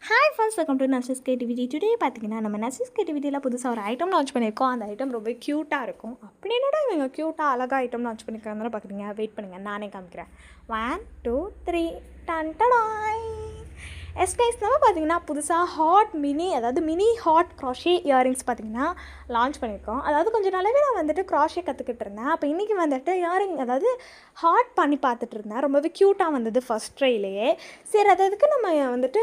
Hi friends, welcome to nurses creativity. Today பார்த்தீங்கன்னா நம்ம nurses கிரியேட்டிவிட்டியில் புதுசாக ஒரு ஐட்டம் லான்ச் பண்ணியிருக்கோம். அந்த ஐட்டம் ரொம்ப க்யூட்டாக இருக்கும். அப்படி என்னடா இவங்க க்யூட்டாக அழகாக ஐட்டம் லான்ச் பண்ணியிருக்காங்க பார்க்குறீங்க. வெயிட் பண்ணுங்கள், நானே காமிக்கிறேன். 1 2 3 டன் டடாய். எஸ்கைஸ், நம்ம பார்த்தீங்கன்னா புதுசாக மினி ஹாட் க்ராஷே இயரிங்ஸ் பார்த்தீங்கன்னா லான்ச் பண்ணியிருக்கோம். அதாவது கொஞ்சம் நாளாவே நான் வந்துட்டு க்ராஷே கற்றுக்கிட்டு இருந்தேன். அப்போ இன்றைக்கி வந்துட்டு இயரிங் அதாவது ஹாட் பண்ணி பார்த்துட்டு இருந்தேன். ரொம்பவே க்யூட்டாக வந்தது ஃபஸ்ட் ட்ரைலேயே. சரி, அதுக்கு நம்ம வந்துட்டு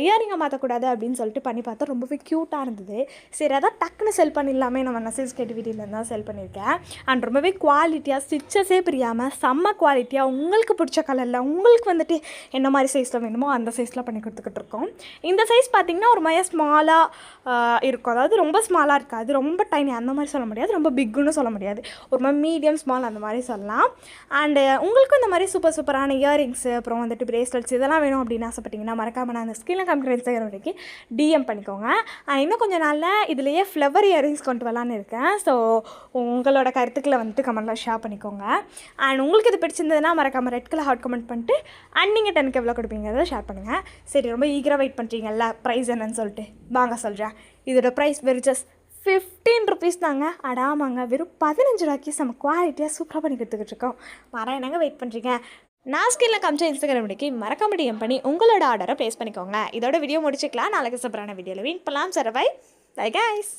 இயரிங்கை மாற்றக்கூடாது அப்படின்னு சொல்லிட்டு பண்ணி பார்த்தா ரொம்பவே க்யூட்டாக இருந்தது. சரி, அதான் டக்குன்னு செல் பண்ணிடலாமே, நம்ம நர்சஸ் கிரியேட்டிவிட்டியிலேருந்து தான் செல் பண்ணியிருக்கேன். அண்ட் ரொம்பவே குவாலிட்டியாக ஸ்டிச்சஸே பிரியாமல் செம்ம குவாலிட்டியாக உங்களுக்கு பிடிச்ச கலரில் உங்களுக்கு வந்துட்டு என்ன மாதிரி சைஸில் வேணுமோ அந்த சைஸில் பண்ணி கொடுத்துக்கிட்டு இருக்கோம். இந்த சைஸ் பார்த்திங்கன்னா ஒரு மாதிரி ஸ்மாலாக இருக்கும். அதாவது ரொம்ப ஸ்மாலாக இருக்காது, ரொம்ப டைனி அந்த மாதிரி சொல்ல முடியாது, ரொம்ப பிக்குன்னு சொல்ல முடியாது, ஒரு மாதிரி மீடியம் ஸ்மால் அந்த மாதிரி சொல்லலாம். அண்டு உங்களுக்கும் இந்த மாதிரி சூப்பரான இயரிங்ஸு அப்புறம் வந்துட்டு பிரேஸ்லெட்ஸ் இதெல்லாம் வேணும் அப்படின்னு ஆசைப்பட்டிங்கன்னா மறக்காமல் நான் ஸ்கிரீனில் காமிக்கிற இன்ஸ்டாகிராம் வரைக்கும் டிஎம் பண்ணிக்கோங்க. இன்னும் கொஞ்சம் நாளில் இதுலேயே ஃப்ளவர் இயரிங்ஸ் கொண்டு வரலான்னு இருக்கேன். ஸோ உங்களோட கருத்துக்களை வந்துட்டு கமெண்ட்டில் ஷேர் பண்ணிக்கோங்க. அண்ட் உங்களுக்கு இது பிடிச்சிருந்ததுன்னா மறக்காமல் ரெட் கலர் ஹாட் கமெண்ட் பண்ணிட்டு அண்ட் நீங்கள் 10க்கு எவ்வளோ கொடுப்பீங்கிறத ஷேர் பண்ணுங்கள். சரி, ரொம்ப ஈகராக வெயிட் பண்ணுறீங்கல்ல ப்ரைஸ் என்னன்னு சொல்லிட்டு வாங்க சொல்கிறேன். இதோட ப்ரைஸ் வெறும் ஜஸ்ட் 15 ருபீஸ் தாங்க. அடாமாங்க, வெறும் 15 ரூபாய்க்கு நம்ம குவாலிட்டியாக சூப்பராக பண்ணி கொடுத்துக்கிட்டு இருக்கோம். என்னங்க வெயிட் பண்ணுறீங்க? நான் ஸ்கிரீனில் காமிச்ச இன்ஸ்டாகிராம் முடிக்கி மறக்காம டிஎம் பண்ணி உங்களோட ஆர்டரை ப்ளேஸ் பண்ணிக்கோங்க. இதோட வீடியோ முடிச்சுக்கலாம். நாளைக்கு சூப்பரான வீடியோவில் மீட் பண்ணலாம். சரி, பை கைஸ்.